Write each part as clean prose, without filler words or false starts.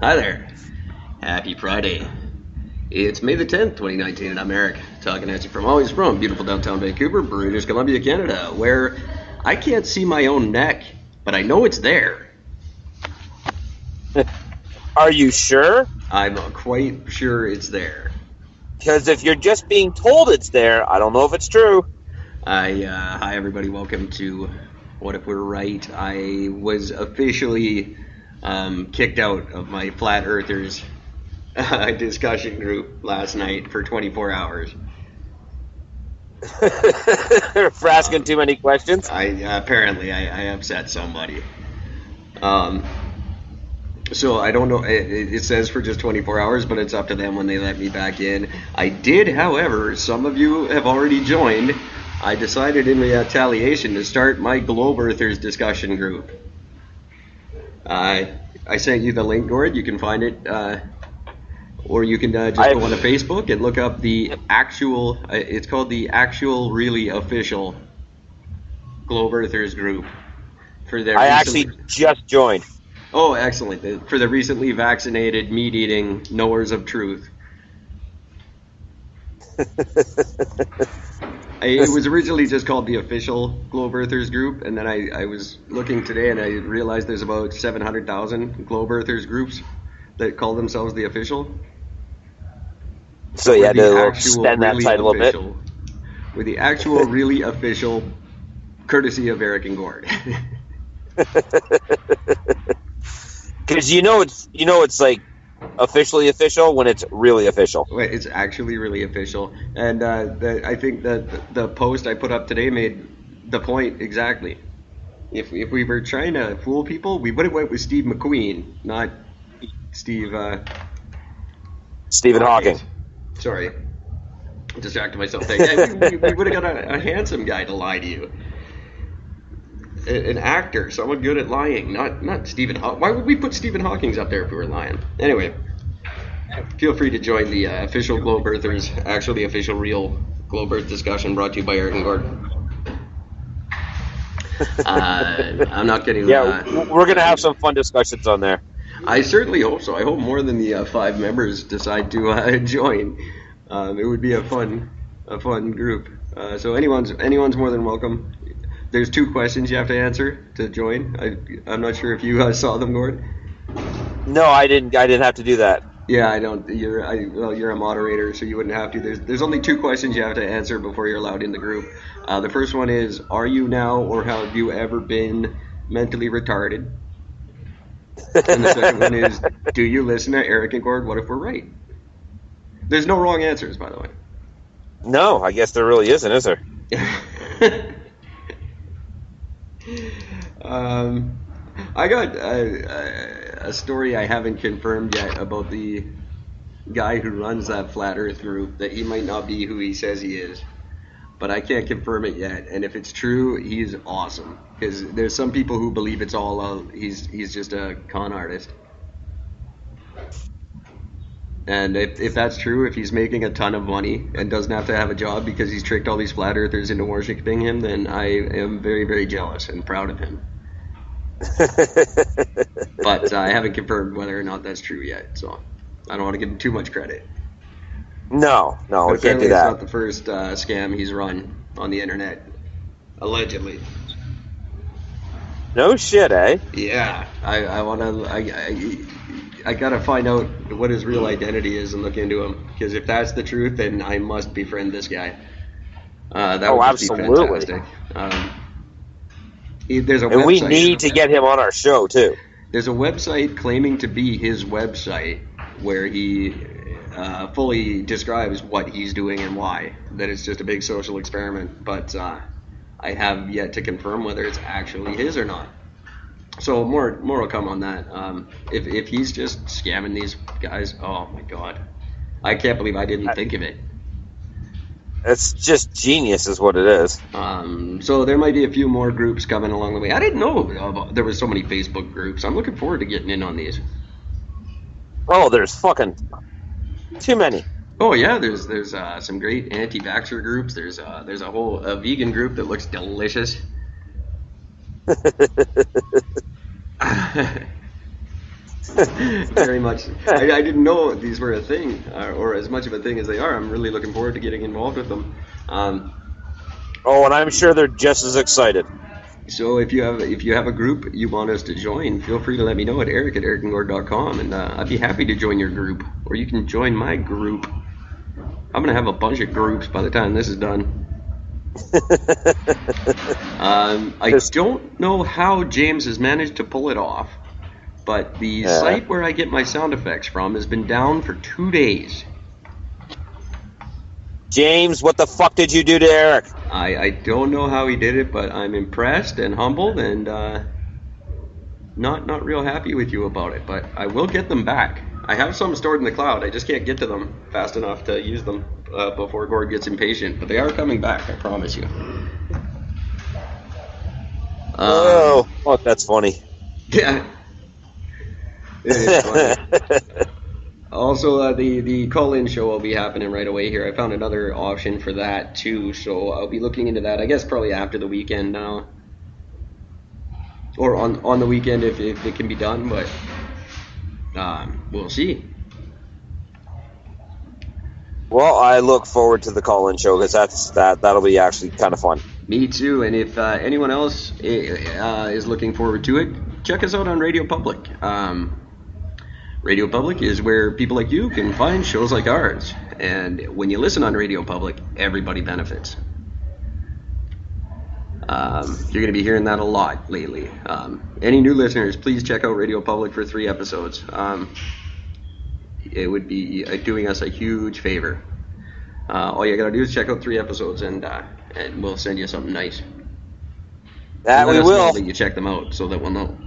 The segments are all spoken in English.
Hi there. Happy Friday. It's May the 10th, 2019, and I'm Eric, talking at you from beautiful downtown Vancouver, British Columbia, Canada, where I can't see my own neck, but I know it's there. Are you sure? I'm quite sure it's there. Because if you're just being told it's there, I don't know if it's true. Hi everybody, welcome to What If We're Right. I was officially kicked out of my Flat Earthers discussion group last night for 24 hours. For asking too many questions? Apparently I upset somebody. So I don't know, it says for just 24 hours, but it's up to them when they let me back in. I did, however, some of you have already joined. I decided in retaliation to start my Globe Earthers discussion group. I sent you the link, Gord. You can find it, or you can just go on to Facebook and look up the actual, it's called the Actual Really Official Globe Earthers group. I actually just joined. Oh, excellent. For the recently vaccinated, meat-eating knowers of truth. It was originally just called the Official Globe Earthers group, and then I was looking today and I realized there's about 700,000 Globe Earthers groups that call themselves the Official. So you had to spend that title a bit. We're the Actual Really Official, courtesy of Eric and Gord. Because you know it's like officially official when it's really official. Wait, it's actually really official, and I think that the post I put up today made the point exactly. If we were trying to fool people, we would have went with Steve McQueen, not Stephen Hawking. Sorry, distracted myself there. We would have got a handsome guy to lie to you. An actor, someone good at lying, not Stephen Hawking. Why would we put Stephen Hawking up there if we were lying? Anyway, feel free to join the official Globe Earthers, actually official real Globe Earth discussion brought to you by Eric and Gord. I'm not getting... Yeah, we're going to have some fun discussions on there. I certainly hope so. I hope more than the 5 members decide to join. It would be a fun group. So anyone's more than welcome. There's 2 questions you have to answer to join. I'm not sure if you saw them, Gord. No, I didn't have to do that. Yeah, I don't. You're a moderator, so you wouldn't have to. There's only 2 questions you have to answer before you're allowed in the group. The first one is, are you now or have you ever been mentally retarded? And the second one is, do you listen to Eric and Gord? What if we're right? There's no wrong answers, by the way. No, I guess there really isn't, is there? I got a story I haven't confirmed yet about the guy who runs that Flat Earth group, that he might not be who he says he is, but I can't confirm it yet. And if it's true, he's awesome, because there's some people who believe it's all he's just a con artist. And if that's true, if he's making a ton of money and doesn't have to have a job because he's tricked all these Flat Earthers into worshiping him, then I am very, very jealous and proud of him. But I haven't confirmed whether or not that's true yet, so I don't want to give him too much credit. No, we can't do that. It's not the first scam he's run on the internet, allegedly. No shit, eh? Yeah, I gotta find out what his real identity is and look into him, because if that's the truth, then I must befriend this guy. That would absolutely. Be fantastic. There's a and website, we need to get him on our show too. There's a website claiming to be his website where he fully describes what he's doing and why. That it's just a big social experiment, but I have yet to confirm whether it's actually his or not. So more will come on that. If he's just scamming these guys, oh my god, I can't believe I didn't think of it. It's just genius is what it is. So there might be a few more groups coming along the way. I didn't know there was so many Facebook groups. I'm looking forward to getting in on these. Oh, there's fucking too many. Oh yeah, there's some great anti-vaxxer groups. There's a whole vegan group that looks delicious. Very much. I didn't know these were a thing, or as much of a thing as they are. I'm really looking forward to getting involved with them. Oh, and I'm sure they're just as excited. So if you have a group you want us to join, feel free to let me know at eric@ericandgord.com, and I'd be happy to join your group, or you can join my group. I'm gonna have a bunch of groups by the time this is done. I don't know how James has managed to pull it off, but the site where I get my sound effects from has been down for 2 days. James, what the fuck did you do to Eric? I don't know how he did it, but I'm impressed and humbled and not real happy with you about it. But I will get them back. I have some stored in the cloud. I just can't get to them fast enough to use them before Gord gets impatient. But they are coming back, I promise you. Oh, that's funny. Yeah. It is funny. Also, the call-in show will be happening right away here. I found another option for that, too, so I'll be looking into that, I guess, probably after the weekend now. Or on the weekend if it can be done, but we'll see. Well, I look forward to the call-in show because that'll be actually kind of fun. Me too, and if anyone else is looking forward to it, check us out on Radio Public. Radio Public is where people like you can find shows like ours. And when you listen on Radio Public, everybody benefits. You're going to be hearing that a lot lately. Any new listeners, please check out Radio Public for 3 episodes. It would be doing us a huge favor. All you got to do is check out 3 episodes, and we'll send you something nice. That we will. That you check them out so that we'll know.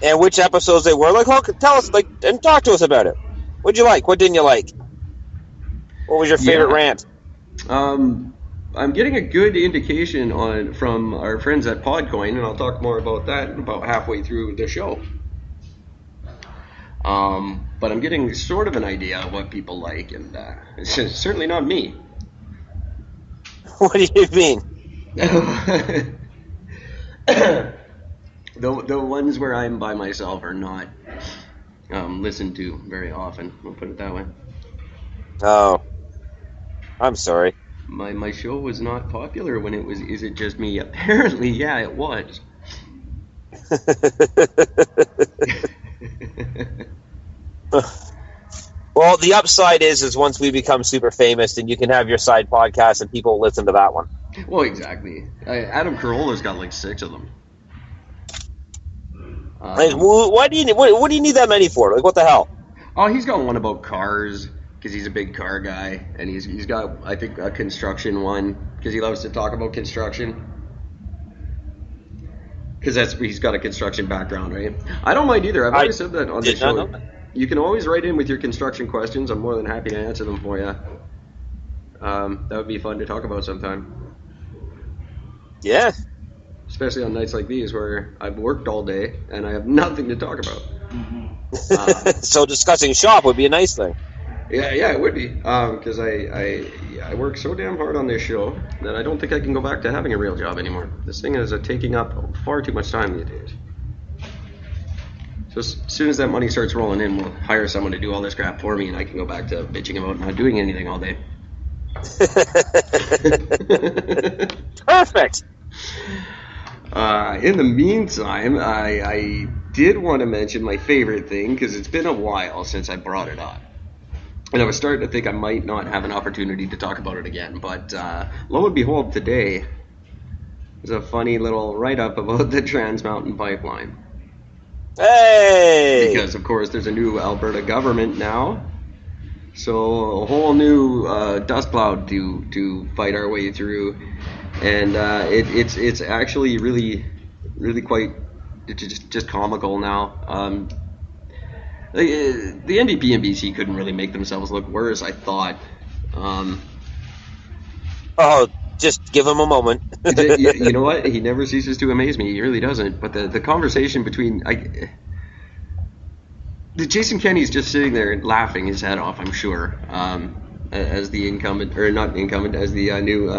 And which episodes they were. Tell us, and talk to us about it. What'd you like? What didn't you like? What was your favorite rant? I'm getting a good indication from our friends at Podcoin, and I'll talk more about that about halfway through the show. But I'm getting sort of an idea of what people like, and it's certainly not me. What do you mean? The ones where I'm by myself are not listened to very often. We'll put it that way. Oh, I'm sorry. My show was not popular when it was. Is it just me? Apparently, yeah, it was. Well, the upside is once we become super famous, then you can have your side podcast and people listen to that one. Well, exactly. Adam Carolla's got like 6 of them. What do you need that many for? What the hell? Oh, he's got one about cars because he's a big car guy, and he's got, I think, a construction one because he loves to talk about construction. Because he's got a construction background, right? I don't mind either. I've always said that on the show. You can always write in with your construction questions. I'm more than happy to answer them for you. That would be fun to talk about sometime. Yeah. Especially on nights like these where I've worked all day and I have nothing to talk about. So discussing shop would be a nice thing. Yeah, it would be. Because I work so damn hard on this show that I don't think I can go back to having a real job anymore. This thing is taking up far too much time these days. So as soon as that money starts rolling in, we'll hire someone to do all this crap for me, and I can go back to bitching about not doing anything all day. Perfect. In the meantime, I did want to mention my favorite thing, because it's been a while since I brought it up. And I was starting to think I might not have an opportunity to talk about it again. But lo and behold, today there's a funny little write-up about the Trans Mountain Pipeline. Hey! Because, of course, there's a new Alberta government now. So a whole new dust cloud to fight our way through. And it's actually really, really quite just comical now. The NDP and BC couldn't really make themselves look worse, I thought. Just give him a moment. You know what? He never ceases to amaze me. He really doesn't. But the conversation between... Jason Kenney's just sitting there laughing his head off, I'm sure, as the incumbent... Or not the incumbent, as the new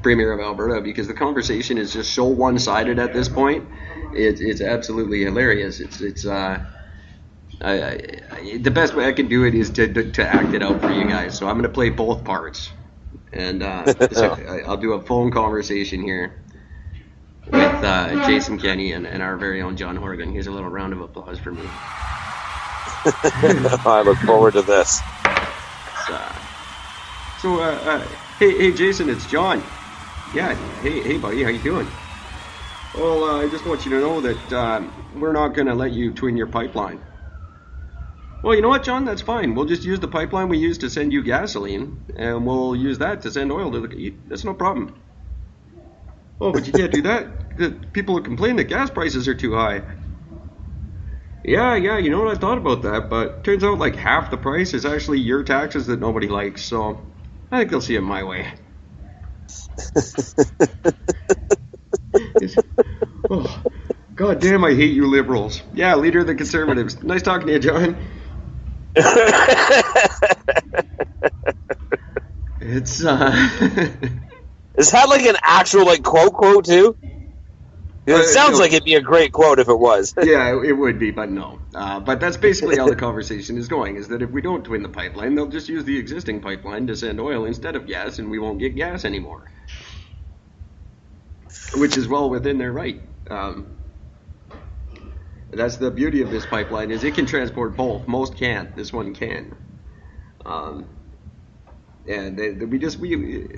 Premier of Alberta, because the conversation is just so one-sided at this point. It's absolutely hilarious. The best way I can do it is to act it out for you guys. So I'm going to play both parts, and I'll do a phone conversation here with Jason Kenney and our very own John Horgan. Here's a little round of applause for me. I look forward to this. Hey Jason, it's John. Yeah, hey buddy, how you doing? Well, I just want you to know that we're not going to let you twin your pipeline. Well, you know what, John? That's fine. We'll just use the pipeline we use to send you gasoline, and we'll use that to send oil to the... That's no problem. Oh, but you can't do that. People complain that gas prices are too high. Yeah, you know what? I thought about that, but turns out like half the price is actually your taxes that nobody likes, so I think they'll see it my way. Oh, God damn, I hate you liberals. Yeah, leader of the Conservatives. Nice talking to you, John. It's Is that like an actual like quote too? It sounds like it'd be a great quote if it was. Yeah, it would be, but no. But that's basically how the conversation is going, is that if we don't twin the pipeline, they'll just use the existing pipeline to send oil instead of gas, and we won't get gas anymore. Which is well within their right. That's the beauty of this pipeline, is it can transport both. Most can't. This one can. And we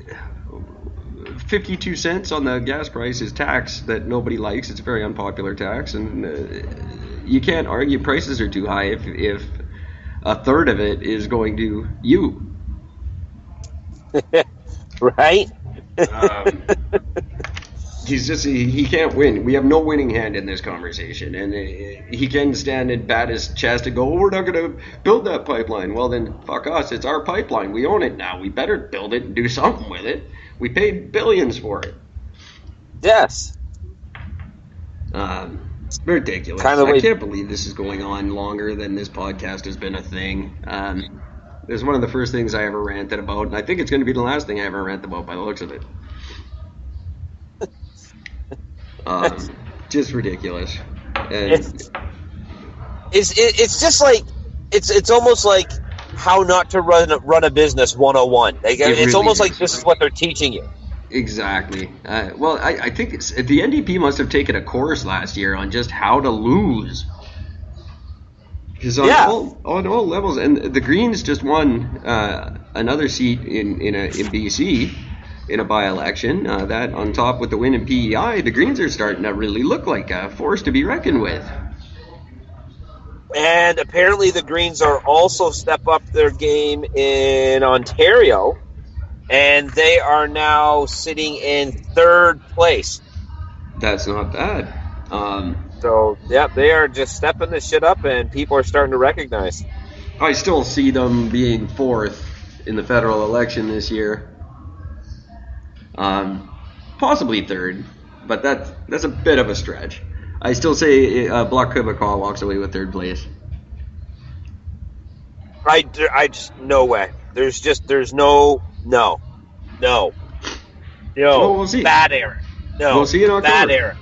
52 cents on the gas price is tax that nobody likes. It's a very unpopular tax, and you can't argue prices are too high if a third of it is going to you. Right? He can't win. We have no winning hand in this conversation, and he can stand and bat his chest and go, we're not going to build that pipeline. Well, then fuck us. It's our pipeline. We own it now. We better build it and do something with it. We paid billions for it. Yes. Ridiculous. I can't believe this is going on longer than this podcast has been a thing. It was one of the first things I ever ranted about, and I think it's going to be the last thing I ever rant about by the looks of it. Just ridiculous. And it's just like it's almost like how not to run a business 101. Like, it's really almost like this is what they're teaching you. Exactly. Well, I think the NDP must have taken a course last year on just how to lose. Because on all levels, and the Greens just won another seat in BC in a by-election. That on top with the win in PEI, the Greens are starting to really look like a force to be reckoned with. And apparently the Greens are also step up their game in Ontario, and they are now sitting in third place. That's not bad. So, yeah, they are just stepping this shit up, and people are starting to recognize. I still see them being fourth in the federal election this year. Possibly third, but that's a bit of a stretch. I still say Bloc Québécois walks away with third place. I just, no way. There's no. Well, we'll see. Bad Aaron. No, we'll see in October. Bad Aaron.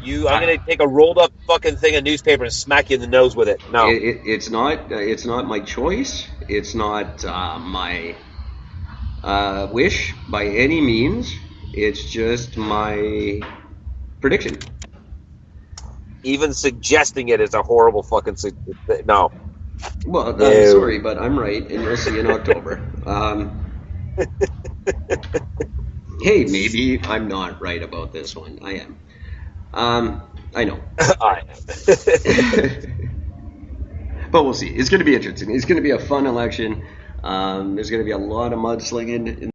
I'm going to take a rolled up fucking thing of newspaper and smack you in the nose with it. No. It's not my choice. It's not my wish by any means. It's just my prediction. Even suggesting it is a horrible fucking... No. Well, I'm sorry, but I'm right, and you'll see in October. Hey, maybe I'm not right about this one. I am. I know. I am. But we'll see. It's going to be interesting. It's going to be a fun election. There's going to be a lot of mudslinging